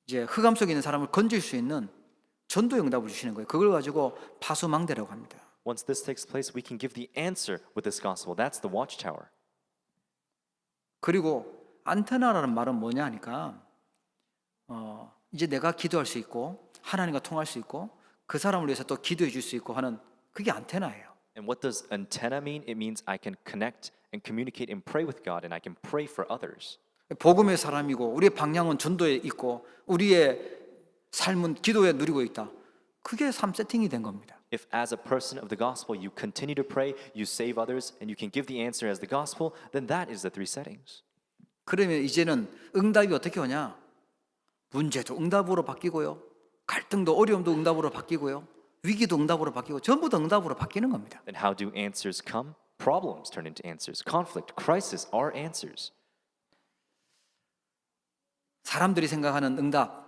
이제 흑암 속에 있는 사람을 건질 수 있는 전도의 응답을 주시는 거예요. 그걸 가지고 파수망대라고 합니다.
Once this takes place, we can give the answer with this gospel. That's the watchtower.
그리고 안테나라는 말은 뭐냐 하니까 이제 내가 기도할 수 있고 하나님과 통할 수 있고 그 사람을 위해서 또 기도해 줄 수 있고 하는 그게 안테나예요.
And what does antenna mean? It means I can connect and communicate and pray with God and I can pray for others.
복음의 사람이고 우리의 방향은 전도에 있고 우리의 삶은 기도에 누리고 있다. 그게 3세팅이 된 겁니다.
If as a person of the gospel you continue to pray, you save others, and you can give the answer as the gospel, then that is the 3 settings.
그러면 이제는 응답이 어떻게 오냐? 문제도 응답으로 바뀌고요. 갈등도 어려움도 응답으로 바뀌고요. 위기도 응답으로 바뀌고 전부 다 응답으로 바뀌는 겁니다.
Then how do answers come? Problems turn into answers. Conflict, crisis are answers.
사람들이 생각하는 응답,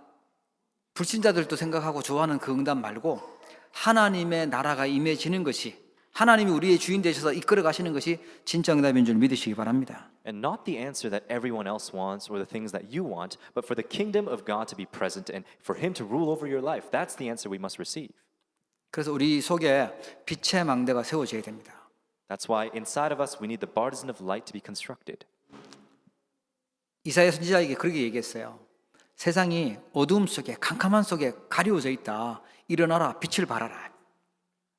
불신자들도 생각하고 좋아하는 그 응답 말고 하나님의 나라가 임해지는 것이 하나님이 우리의 주인 되셔서 이끌어 가시는 것이 진짜 응답인 줄 믿으시기 바랍니다.
And not the answer that everyone else wants or the things that you want, but for the kingdom of God to be present and for Him to rule over your life. That's the answer we must receive.
그래서 우리 속에 빛의 망대가 세워져야 됩니다.
That's why inside of us we need the partisan of light to be constructed.
이사야 선지자에게 그렇게 얘기했어요. 세상이 어두움 속에 캄캄한 속에 가려워져 있다. 일어나라 빛을 발하라.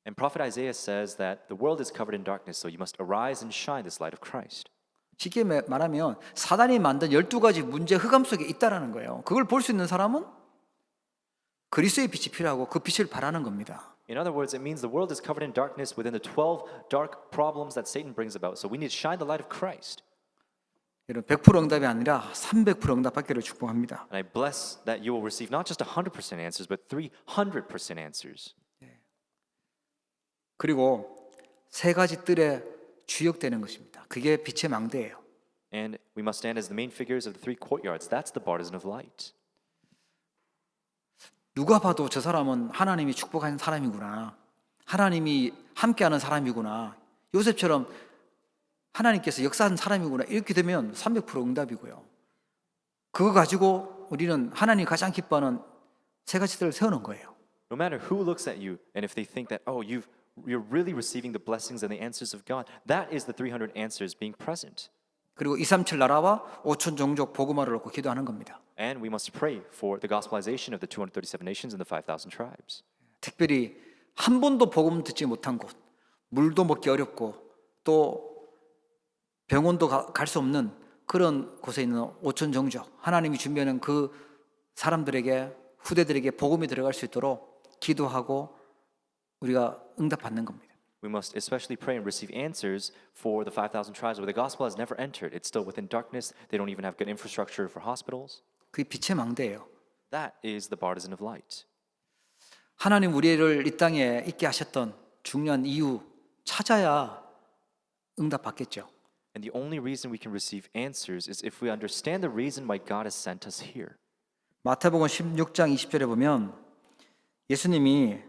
And prophet Isaiah says that the world is covered in darkness, so you must arise and shine this light of Christ.
쉽게 말하면 사단이 만든 12가지 문제 흑암 속에 있다라는 거예요. 그걸 볼 수 있는 사람은 그리스도의 빛이 필요하고 그 빛을 발하는 겁니다.
In other words, it means the world is covered in darkness within the 12 dark problems that Satan brings about. So we need to shine the light of Christ.
여러분 100% 응답이 아니라 300% 응답 받기를 축복합니다.
And I bless that you will receive not just 100% answers, but 300% answers.
그리고 세 가지 뜰에 주역되는 것입니다. 그게 빛의 망대예요.
And we must stand as the main figures of the three courtyards. That's the partisan of light.
누가 봐도 저 사람은 하나님이 축복한 사람이구나. 하나님이 함께하는 사람이구나. 요셉처럼 하나님께서 역사한 사람이구나. 이렇게 되면 300% 응답이고요. 그거 가지고 우리는 하나님이 가장 기뻐하는 세 가지들을 세우는 거예요.
No matter who looks at you, and if they think that, oh, you're really receiving the blessings and the answers of God, that is the 300 answers being present.
그리고 237 나라와 5천 종족 복음화를 놓고 기도하는 겁니다.
And we must pray for the gospelization of the 237 nations and the 5,000 tribes.
특별히 한 번도 복음 듣지 못한 곳, 물도 먹기 어렵고 또 병원도 갈 수 없는 그런 곳에 있는 5천 종족, 하나님이 준비하는 그 사람들에게, 후대들에게 복음이 들어갈 수 있도록 기도하고 우리가 응답받는 겁니다.
We must especially pray and receive answers for the 5,000 tribes where the gospel has never entered. It's still within darkness. They don't even have good infrastructure for hospitals.
그게 빛의 망대예요.
That is the partisan of light.
하나님 우리를 이 땅에 있게 하셨던 중요한 이유 찾아야 응답받겠죠.
And the only reason we can receive answers is if we understand the reason why God has sent us here.
마태복음 16장 20절에 보면 예수님이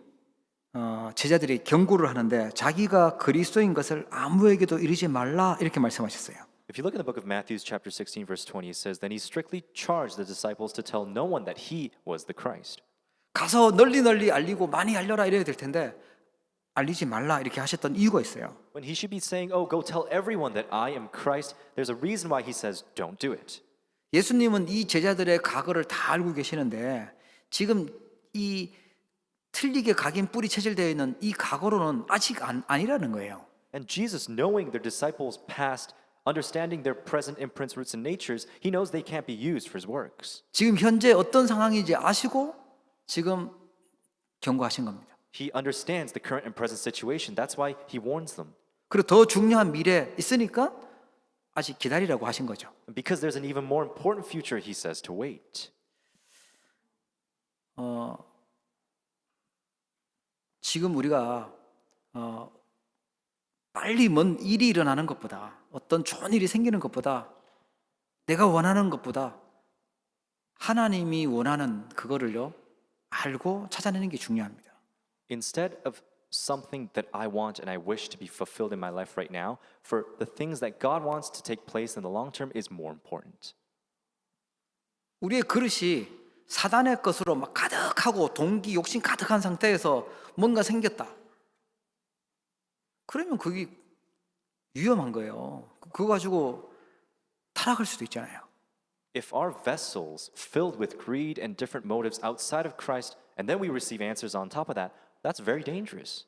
제자들이 경고를 하는데 자기가 그리스도인 것을 아무에게도 이르지 말라 이렇게 말씀하셨어요.
If you look in the book of Matthew chapter 16 verse 20 it says then he strictly charged the disciples to tell no one that he was the Christ.
가서 널리 알리고 많이 알려라 이래야 될 텐데 알리지 말라 이렇게 하셨던 이유가 있어요.
When he should be saying, "Oh, go tell everyone that I am Christ," there's a reason why he says, "Don't do it."
예수님은 이 제자들의 과거를 다 알고 계시는데 지금 이 틀리게 각인 뿌리 체질되어 있는 이 과거로는 아직 아니라는 거예요.
And Jesus, knowing their disciples' past, understanding their present imprints, roots, and natures, he knows they can't be used for his works.
지금 현재 어떤 상황인지 아시고 지금 경고하신 겁니다.
He understands the current and present situation. That's why he warns them.
그리고 더 중요한 미래 있으니까 아직 기다리라고 하신 거죠.
And because there's an even more important future, he says to wait.
지금 우리가 빨리 뭔 일이 일어나는 것보다 어떤 좋은 일이 생기는 것보다 내가 원하는 것보다 하나님이 원하는 그거를요 알고 찾아내는 게 중요합니다.
Instead of something that I want and I wish to be fulfilled in my life right now, for the things that God wants to take place in the long term is more important.
우리의 그릇이 사단의 것으로 막 가득하고 동기, 욕심 가득한 상태에서 뭔가 생겼다. 그러면 그게 위험한 거예요. 그거 가지고 타락할 수도 있잖아요.
If our vessels filled with greed and different motives outside of Christ, and then we receive answers on top of that, that's very dangerous.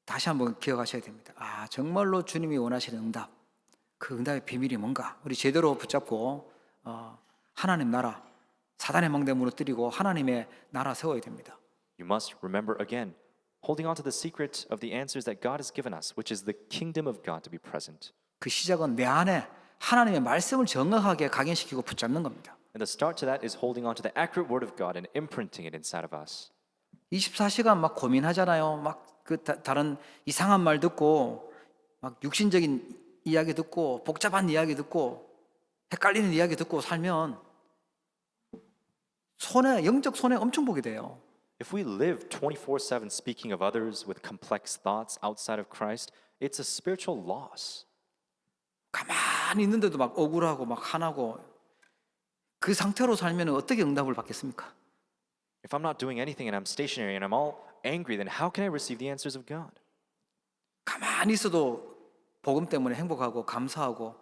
다시 한번 기억하셔야 됩니다. 정말로 주님이 원하시는 응답, 그 응답의 비밀이 뭔가 우리 제대로 붙잡고 하나님 나라, 사단의 망대 무너뜨리고 하나님의 나라 세워야 됩니다.
You must remember again, holding on to the secret of the answers that God has given us, which is the kingdom of God to be present.
그 시작은 내 안에 하나님의 말씀을 정확하게 각인시키고 붙잡는 겁니다.
And the start to that is holding on to the accurate word of God and imprinting it inside of us.
24시간 막 고민하잖아요. 막 그 다른 이상한 말 듣고 막 육신적인 이야기 듣고 복잡한 이야기 듣고 헷갈리는 이야기 듣고 살면 영적 손해 엄청 보게 돼요.
If we live 24/7 speaking of others with complex thoughts outside of Christ, it's a spiritual loss.
가만히 있는데도 막 억울하고 막 화나고 그 상태로 살면 어떻게 응답을 받겠습니까?
If I'm not doing anything and I'm stationary and I'm all angry, then how can I receive the answers of God?
가만히 있어도 복음 때문에 행복하고 감사하고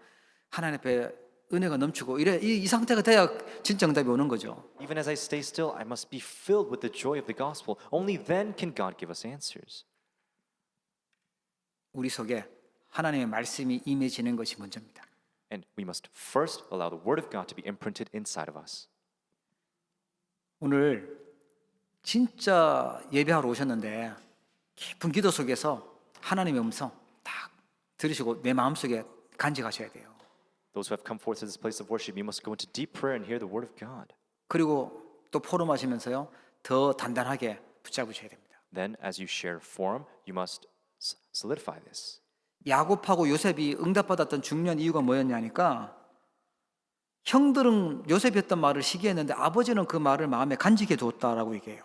하나님 앞에 은혜가 넘치고 이 상태가 돼야 진짜 응답이 오는 거죠.
Even as I stay still, I must be filled with the joy of the gospel. Only then can God give us answers.
우리 속에 하나님의 말씀이 임해지는 것이 먼저입니다.
And we must first allow the word of God to be imprinted inside of us.
오늘 진짜 예배하러 오셨는데 깊은 기도 속에서 하나님의 음성 딱 들으시고 내 마음속에 간직하셔야 돼요.
Those who have come forth to this place of worship, you must go into deep prayer and hear the word of God.
그리고 또 포럼하시면서요 더 단단하게 붙잡으셔야 됩니다.
Then as you share forum, you must solidify this.
야곱하고 요셉이 응답받았던 중요한 이유가 뭐였냐니까 형들은 요셉이 했던 말을 시기했는데 아버지는 그 말을 마음에 간직해 두었다라고 얘기해요.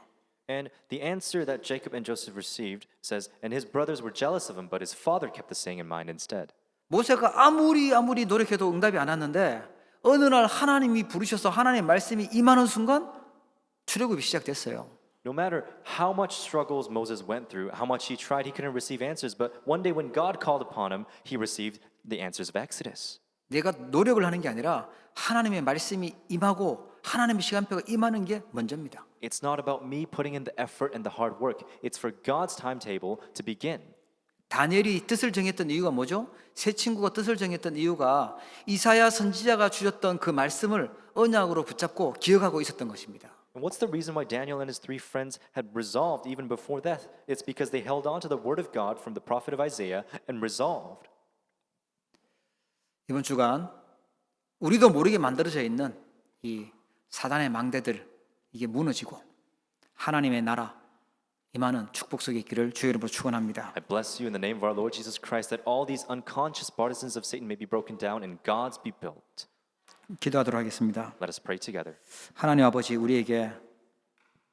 And the answer that Jacob and Joseph received says, and his brothers were jealous of him, but his father kept the saying in mind instead.
모세가 아무리 노력해도 응답이 안 왔는데 어느 날 하나님이 부르셔서 하나님의 말씀이 임하는 순간 출애굽이 시작됐어요.
No matter how much struggles Moses went through, how much he tried, he couldn't receive answers. But one day when God called upon him, he received the answers of Exodus.
내가 노력을 하는 게 아니라 하나님의 말씀이 임하고 하나님의 시간표가 임하는 게 먼저입니다.
It's not about me putting in the effort and the hard work. It's for God's timetable to begin.
다니엘이 뜻을 정했던 이유가 뭐죠? 세 친구가 뜻을 정했던 이유가 이사야 선지자가 주셨던 그 말씀을 언약으로 붙잡고 기억하고 있었던 것입니다.
And what's the reason why Daniel and his three friends had resolved even before death? It's because they held on to the word of God from the prophet of Isaiah and resolved.
이번 주간 우리도 모르게 만들어져 있는 이 사단의 망대들 이게 무너지고 하나님의 나라 임하는 축복 속에 있기를 주의 이름으로 축원합니다.
I bless you in the name of our Lord Jesus Christ that all these unconscious partisans of Satan may be broken down and God's be built.
기도하도록 하겠습니다.
Let us pray together.
하나님 아버지 우리에게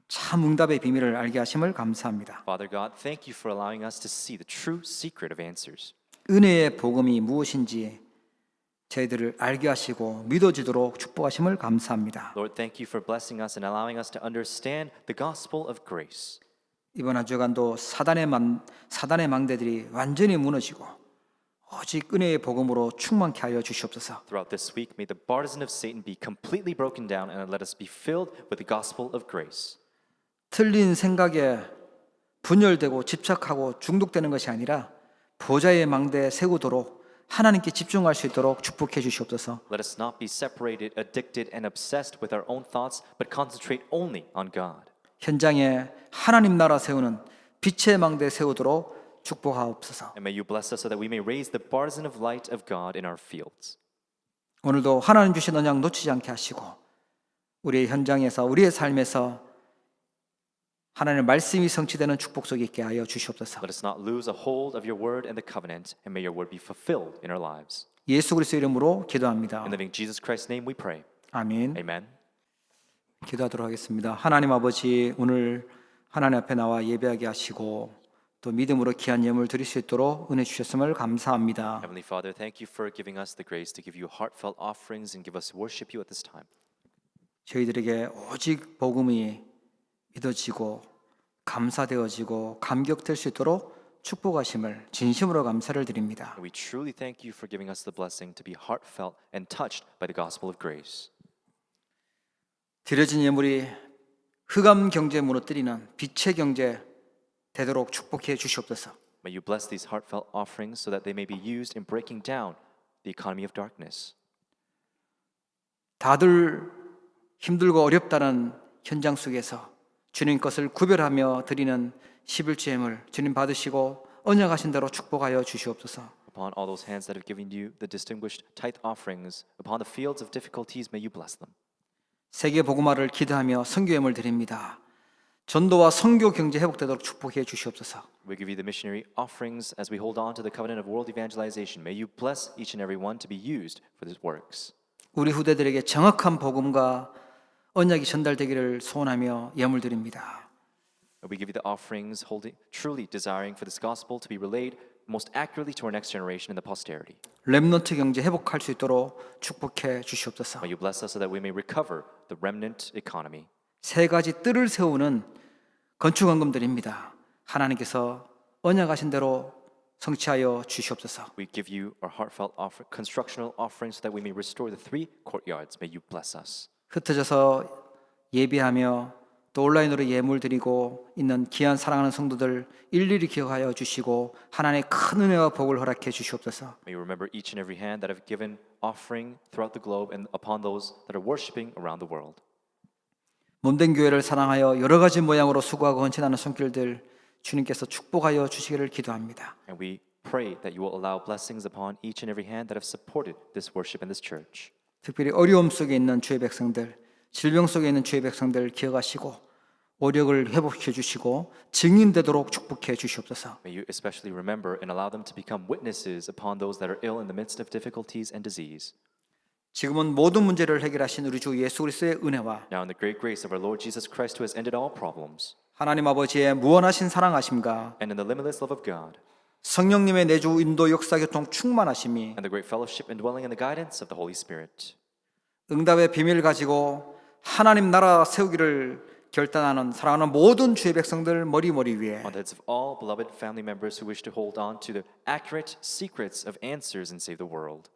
참 응답의 비밀을 알게 하심을 감사합니다.
Father God, thank you for allowing us to see the true secret of answers.
은혜의 복음이 무엇인지 저희들을 알게 하시고 믿어지도록 축복하심을 감사합니다.
Lord, thank you for blessing us and allowing us to understand the gospel of grace.
이번 한 주간도 사단의 망대들이 완전히 무너지고 오직 은혜의 복음으로 충만케 하여 주시옵소서.
Throughout this week, may the partisan of Satan be completely broken down and let us be filled with the gospel of grace.
틀린 생각에 분열되고 집착하고 중독되는 것이 아니라 보좌의 망대에 세우도록 하나님께 집중할 수 있도록 축복해 주시옵소서.
Let us not be separated, addicted, and obsessed with our own thoughts, but concentrate only on God.
현장에 하나님 나라 세우는 빛의 망대 세우도록 축복하옵소서.
And may you bless us so that we may raise the partisan of light of God in our fields.
오늘도 하나님 주신 언약 놓치지 않게 하시고 우리의 현장에서 우리의 삶에서 하나님의 말씀이 성취되는 축복 속에 있게 하여 주시옵소서.
Let us not lose a hold of your word and the covenant, and may your word be fulfilled in our lives.
예수 그리스도 이름으로 기도합니다.
In the name of Jesus Christ's name we pray.
아멘.
Amen.
기도하도록 하겠습니다. 하나님 아버지 오늘 하나님 앞에 나와 예배하게 하시고 또 믿음으로 귀한 예물 드릴 수 있도록 은혜 주셨음을 감사합니다.
Heavenly Father, thank you for giving us the grace to give you heartfelt offerings and give us worship you at this time.
저희들에게 오직 복음이 믿어지고 감사되어지고 감격될 수 있도록 축복하심을 진심으로 감사를 드립니다.
And we truly thank you for giving us the blessing to be heartfelt and touched by the gospel of grace.
드려진 예물이 흑암 경제 무너뜨리는 빛의 경제 되도록 축복해 주시옵소서.
May you bless these heartfelt offerings so that they may be used in breaking down the economy of darkness.
다들 힘들고 어렵다는 현장 속에서 주님 것을 구별하며 드리는 11조 예물 주님 받으시고 언약하신 대로 축복하여 주시옵소서.
Upon all those hands that have given you the distinguished tithe offerings, upon the fields of difficulties, may you bless them.
세계 복음화를 기도하며 선교 예물 드립니다. 전도와 선교 경제 회복되도록 축복해 주시옵소서.
We give you the missionary offerings as we hold on to the covenant of world evangelization. May you bless each and every one to be used for these works.
우리 후대들에게 정확한 복음과 언약이 전달되기를 소원하며 예물 드립니다.
We give you the offerings, truly desiring for this gospel to be relayed most accurately to our next generation and the posterity.
렘넌트 경제 회복할 수 있도록 축복해 주시옵소서.
May you bless us so that we may recover the remnant economy.
세 가지 뜰을 세우는 건축원금 드립니다. 하나님께서 언약하신 대로 성취하여 주시옵소서.
We give you our heartfelt constructional offerings so that we may restore the 3 courtyards. May you bless us.
흩어져서 예배하며 또 온라인으로 예물 드리고 있는 귀한 사랑하는 성도들 일일이 기억하여 주시고 하나님의 큰 은혜와 복을 허락해 주시옵소서.
May you remember each and every hand that have given offering throughout the globe and upon those that are worshiping around the world.
몸된 교회를 사랑하여 여러 가지 모양으로 수고하고 헌신하는 손길들 주님께서 축복하여 주시기를 기도합니다.
And we pray that you will allow blessings upon each and every hand that have supported this worship and this church.
특별히 어려움 속에 있는 주의 백성들, 질병 속에 있는 주의 백성들 기억하시고 오력을 회복시켜 주시고 증인되도록 축복해 주시옵소서.
May you especially remember and allow them to become witnesses upon those that are ill in the midst of difficulties and disease.
지금은 모든 문제를 해결하신 우리 주 예수 그리스도의 은혜와
Now in the great grace of our Lord Jesus Christ who has ended all problems,
하나님 아버지의 무한하신 사랑하심과
and in the limitless love of God,
성령님의 내주 인도 역사 교통 충만하심이
and the great fellowship and dwelling in the guidance of the Holy Spirit,
응답의 비밀을 가지고 하나님 나라 세우기를 결단하는 사랑하는 모든 주의 백성들 머리 위에
on the heads of all beloved family members who wish to hold on to the accurate secrets of answers and save the world,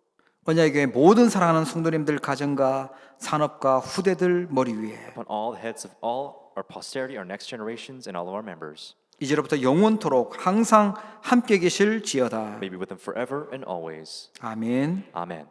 언약의 교회 모든 사랑하는 성도님들 가정과 산업과 후대들 머리 위에
upon all the heads of all our posterity, our next generations, and all of our members,
이제로부터 영원토록 항상 함께 계실지어다.
may be with them forever and always.
아멘.
Amen.